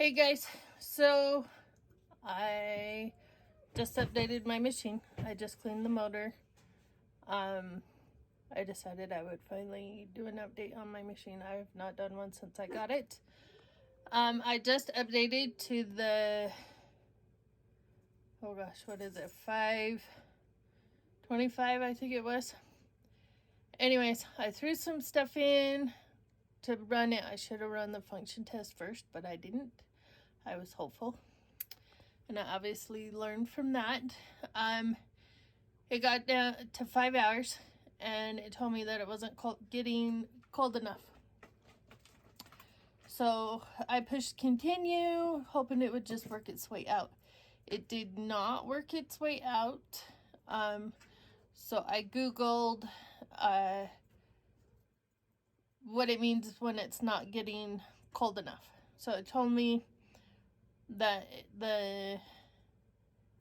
Hey guys, so I just updated my machine. I just cleaned the motor. I decided I would finally do an update on my machine. I have not done one since I got it. I just updated to the, oh gosh, what is it, 525 I think it was. Anyways, I threw some stuff in to run it. I should have run the function test first, but I didn't. I was hopeful, and I obviously learned from that. It got down to 5 hours, and it told me that it wasn't getting cold enough. So I pushed continue, hoping it would just work its way out. It did not work its way out. So I Googled what it means when it's not getting cold enough. So it told me that the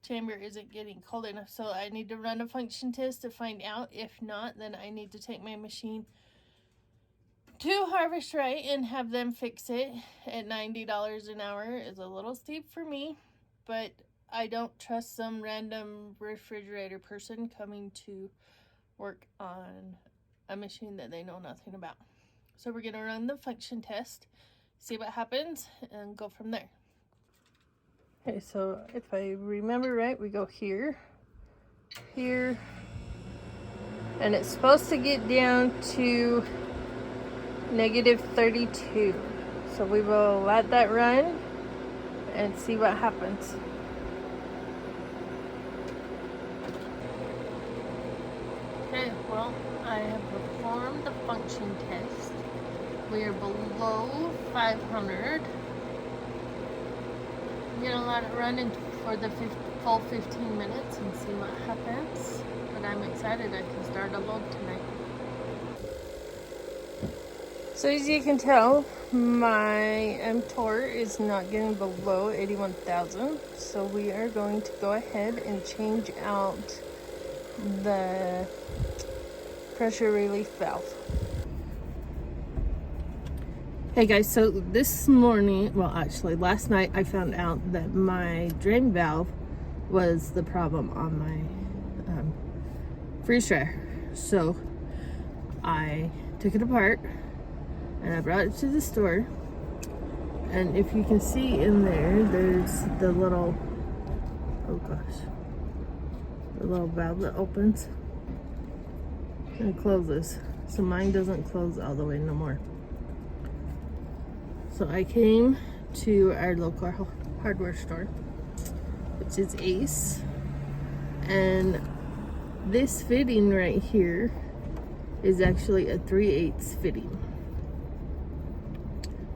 chamber isn't getting cold enough, so I need to run a function test to find out. If not, then I need to take my machine to Harvest Right and have them fix it at $90 an hour. Is a little steep for me, but I don't trust some random refrigerator person coming to work on a machine that they know nothing about. So we're gonna run the function test, see what happens, and go from there. Okay, so if I remember right, we go here, here, and it's supposed to get down to -32. So we will let that run and see what happens. Okay, well, I have performed the function test. We are below 500. I'm gonna let it run for the full 15 minutes and see what happens. But I'm excited I can start a load tonight. So as you can tell, my mTOR is not getting below 81,000. So we are going to go ahead and change out the pressure relief valve. Hey guys, so this morning, well actually last night, I found out that my drain valve was the problem on my freeze dryer. So I took it apart and I brought it to the store, and if you can see in there, there's the little, oh gosh, the little valve that opens and closes. So mine doesn't close all the way no more. So I came to our local hardware store, which is Ace, and this fitting right here is actually a 3/8 fitting.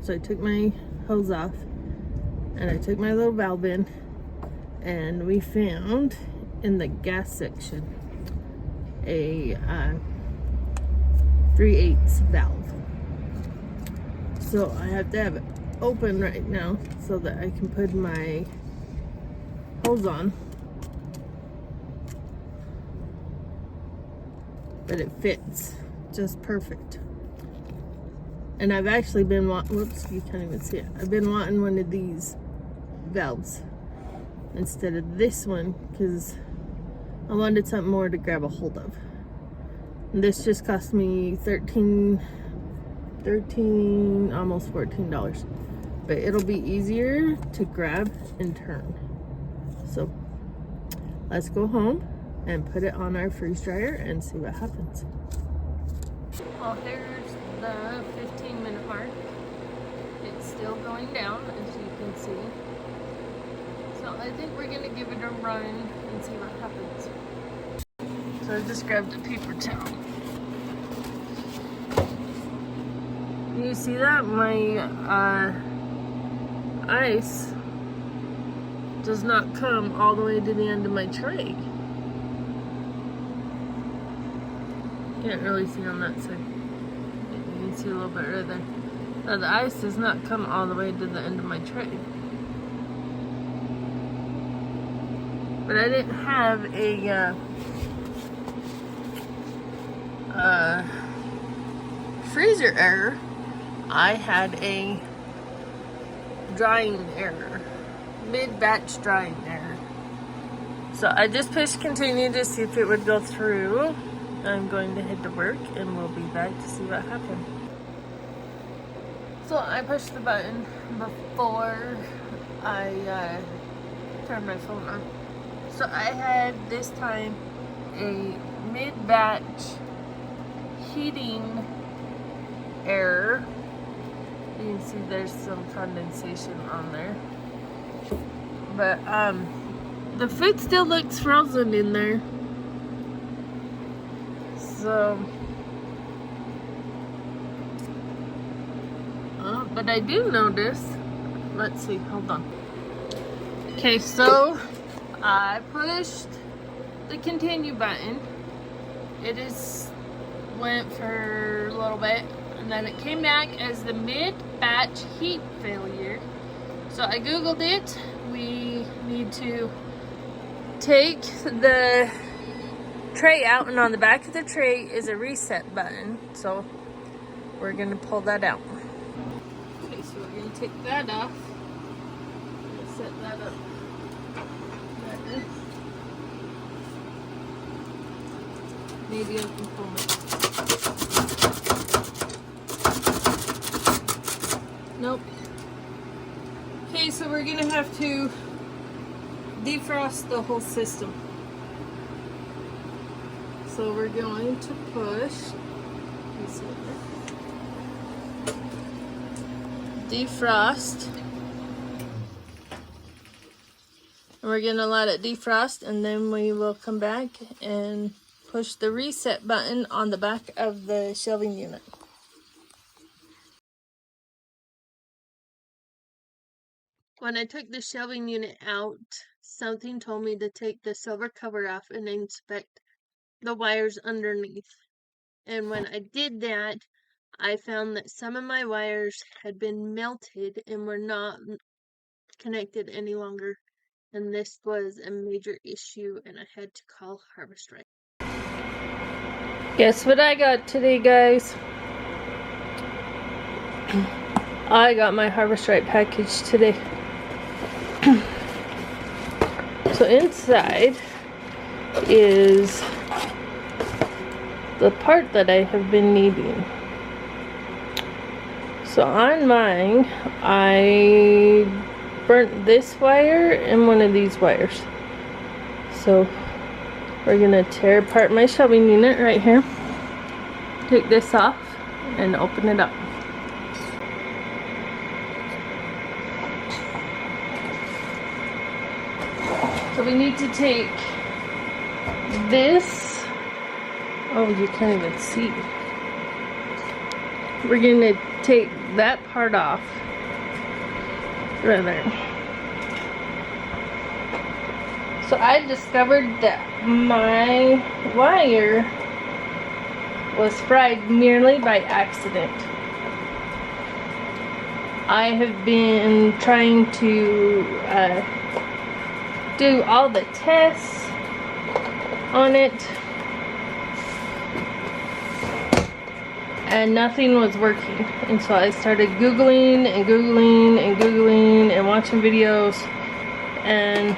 So I took my hose off and I took my little valve in, and we found in the gas section a 3/8 valve. So I have to have it open right now so that I can put my hose on. But it fits just perfect. And I've actually been wanting, whoops, you can't even see it. I've been wanting one of these valves instead of this one because I wanted something more to grab a hold of. And this just cost me $13, almost $14, but it'll be easier to grab and turn. So let's go home and put it on our freeze dryer and see what happens. Well, here's the 15-minute mark. It's still going down, as you can see. So I think we're gonna give it a run and see what happens. So I just grabbed a paper towel. You see that? My ice does not come all the way to the end of my tray. Can't really see on that side. You can see a little bit right there. Now the ice does not come all the way to the end of my tray. But I didn't have a freezer error. I had a drying error. Mid-batch drying error. So I just pushed continue to see if it would go through. I'm going to head to work and we'll be back to see what happened. So I pushed the button before I turned my phone on. So I had this time a mid-batch heating error. You can see there's some condensation on there. But the food still looks frozen in there. So but I do notice, let's see, hold on. Okay, so I pushed the continue button. It is went for a little bit, and then it came back as the mid-batch heat failure. So I googled it. We need to take the tray out, and on the back of the tray is a reset button. So we're gonna pull that out. Okay, so we're gonna take that off. Set that up. There. Maybe I can pull it. Nope. Okay, so we're gonna have to defrost the whole system. So we're going to push. Defrost. And we're gonna let it defrost, and then we will come back and push the reset button on the back of the shelving unit. When I took the shelving unit out, something told me to take the silver cover off and inspect the wires underneath. And when I did that, I found that some of my wires had been melted and were not connected any longer. And this was a major issue, and I had to call Harvest Right. Guess what I got today, guys? I got my Harvest Right package today. So inside is the part that I have been needing. So on mine, I burnt this wire and one of these wires. So we're gonna tear apart my shelving unit right here. Take this off and open it up. So we need to take this. Oh, you can't even see. We're gonna take that part off. Right there. So I discovered that my wire was fried merely by accident. I have been trying to do all the tests on it, and nothing was working. And so I started Googling and Googling and Googling and watching videos, and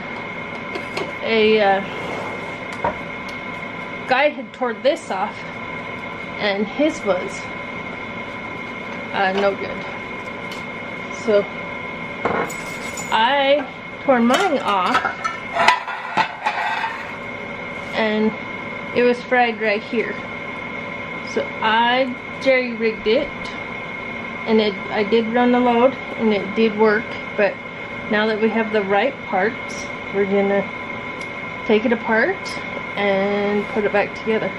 a guy had torn this off, and his was no good. So I tore mine off, and it was fried right here. So I jerry-rigged it, and I did run the load, and it did work. But now that we have the right parts, we're gonna take it apart and put it back together.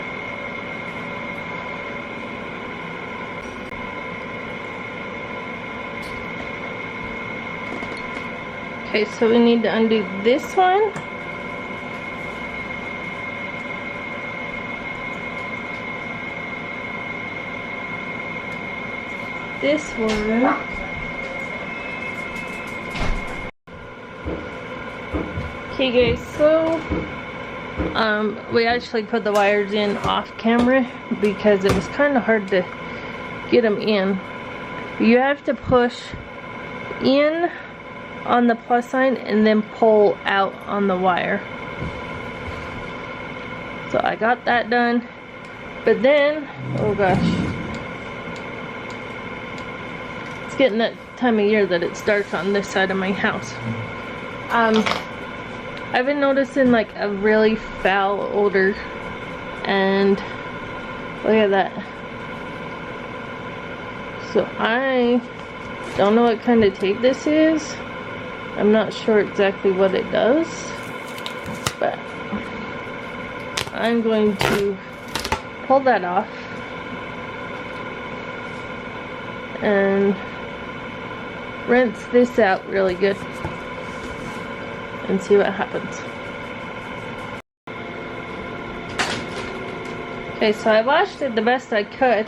Okay, so we need to undo this one. This one. Okay guys, so we actually put the wires in off camera because it was kind of hard to get them in. You have to push in on the plus sign and then pull out on the wire. So I got that done. But then, oh gosh, it's getting that time of year that it's dark on this side of my house. I've been noticing like a really foul odor, and look at that. So I don't know what kind of tape this is. I'm not sure exactly what it does, but I'm going to pull that off and rinse this out really good and see what happens. Okay, so I washed it the best I could.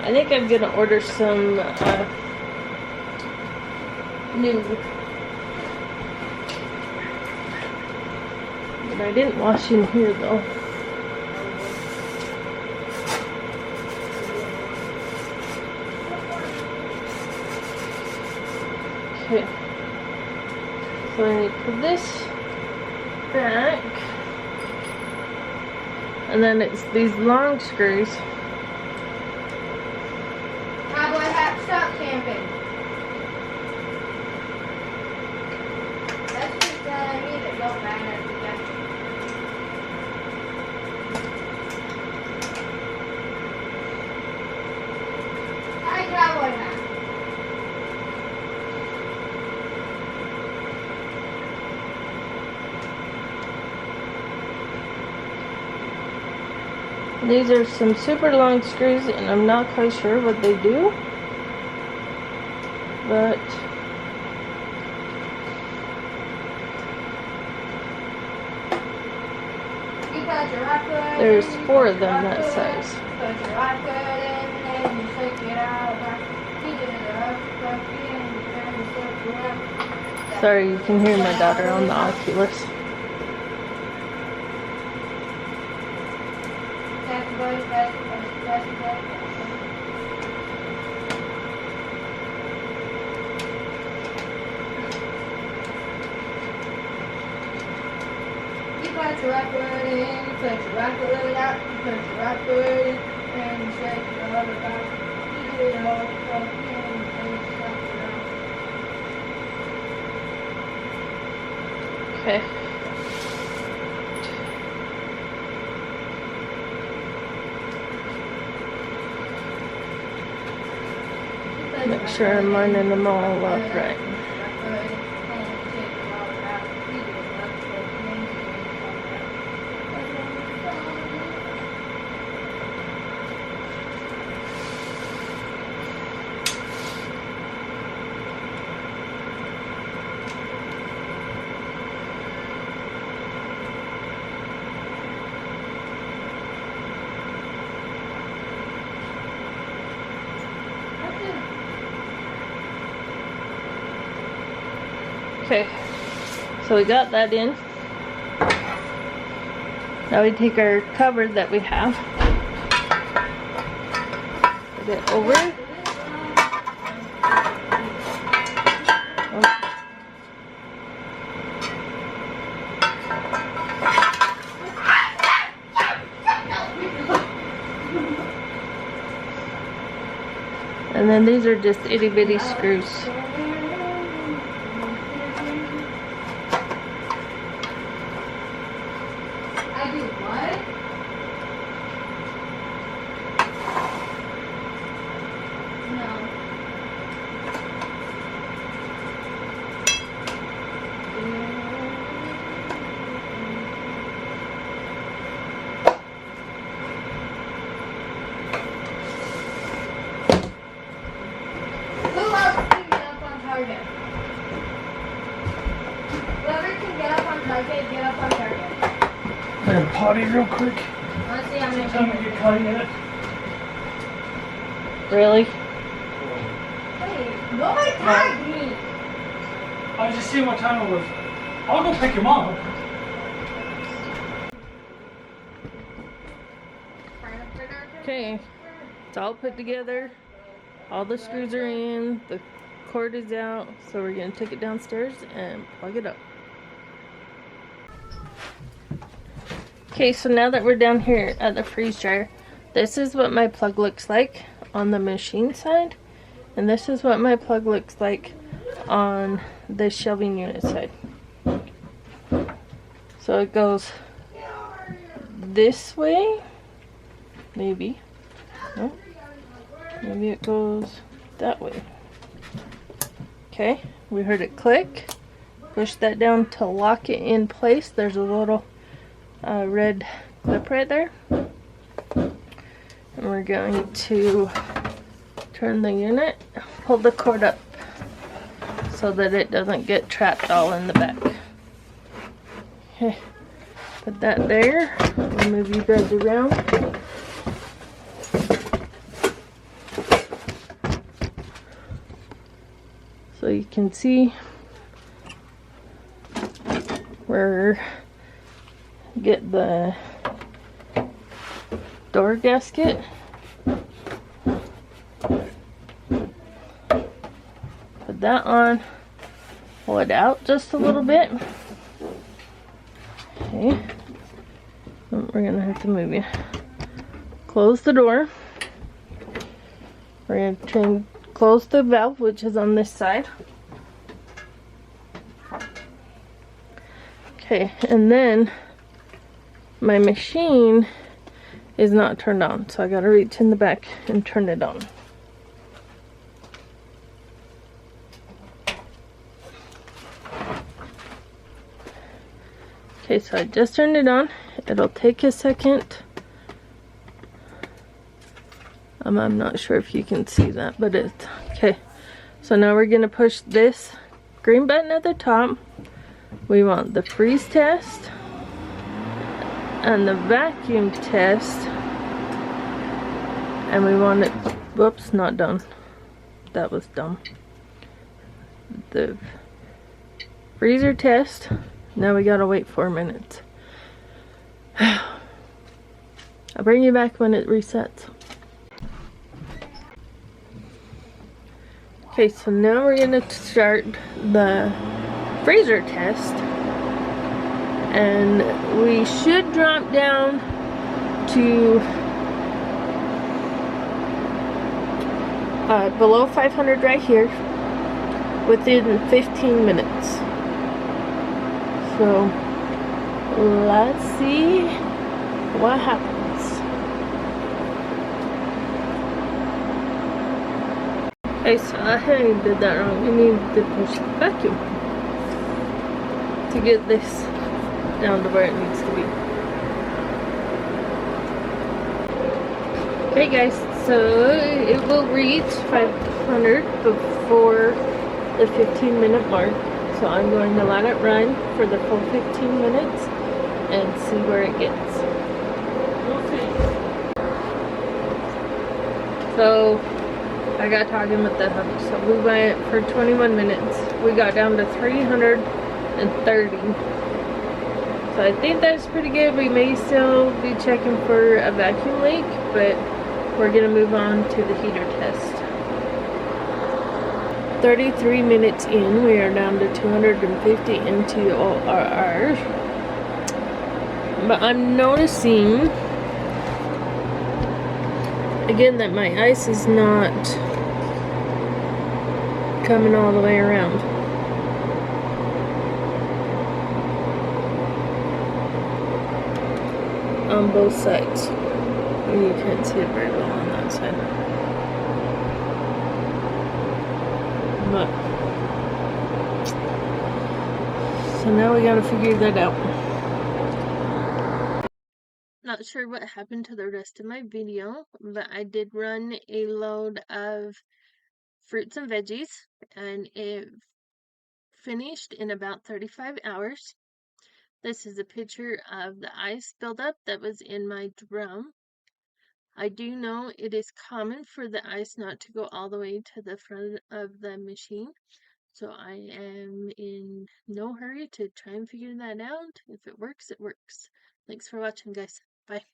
I think I'm gonna order some new, but I didn't wash in here though. Okay, so I need to put this back, and then it's these long screws. Cowboy hat, stop camping. That's just telling me that don't find us again. Hi, cowboy hat. These are some super long screws, and I'm not quite sure what they do, but You put your right foot there's in, 4 put of them your right that foot, size. Put your right foot in and you shake it out. You do the left foot in and you turn the circle around. Sorry, you can hear my daughter on the Oculus. That's the boy, that's the boy, that's the boy. You put your right foot in, you put your right foot out, you put your right foot in, and you shake it all about. You do it all about, and you turn the circle around. Okay. Make sure I'm lining them all up right. Okay, so we got that in. Now we take our cover that we have, put it over. And then these are just itty bitty screws. I do what? No. Who else can get up on target? Whoever can get up on target, get up on target. I'm gonna potty real quick. Let's see how many Time to get cutting in it. Really? Wait, nobody tagged me. I was just seeing what time it was. I'll go pick him up. Okay, it's all put together. All the screws are in. The cord is out, so we're gonna take it downstairs and plug it up. Okay, so now that we're down here at the freeze dryer, this is what my plug looks like on the machine side, and this is what my plug looks like on the shelving unit side. So it goes this way, maybe. No, maybe it goes that way. Okay, we heard it click. Push that down to lock it in place. There's a little red clip right there. And we're going to turn the unit, pull the cord up so that it doesn't get trapped all in the back. Okay, put that there. I'll move you guys around. So you can see we're get the door gasket. Put that on. Pull it out just a little bit. Okay. We're gonna have to move you. Close the door. We're gonna try and close the valve, which is on this side. Okay, and then my machine is not turned on, so I gotta reach in the back and turn it on. Okay, so I just turned it on. It'll take a second. I'm not sure if you can see that, but it's okay. So now we're gonna push this green button at the top. We want the freeze test and the vacuum test, and we want it, whoops, not done. That was dumb. The freezer test. Now we gotta wait 4 minutes. I'll bring you back when it resets. Okay, so now we're gonna start the freezer test, and we should drop down to below 500 right here within 15 minutes. So let's see what happens. Okay, so I did that wrong. We need to push the vacuum to get this down to where it needs to be. Okay guys, so it will reach 500 before the 15-minute mark. So I'm going to let it run for the full 15 minutes and see where it gets. So I got talking with the hubby. So we went for 21 minutes. We got down to 330. So I think that's pretty good. We may still be checking for a vacuum leak, but we're gonna move on to the heater test. 33 minutes in, we are down to 250 MTOR. But I'm noticing again that my ice is not coming all the way around. On both sides. You can't see it very well on that side. But so now we gotta figure that out. Not sure what happened to the rest of my video, but I did run a load of fruits and veggies, and it finished in about 35 hours. This is a picture of the ice buildup that was in my drum. I do know it is common for the ice not to go all the way to the front of the machine, so I am in no hurry to try and figure that out. If it works, it works. Thanks for watching, guys. Bye.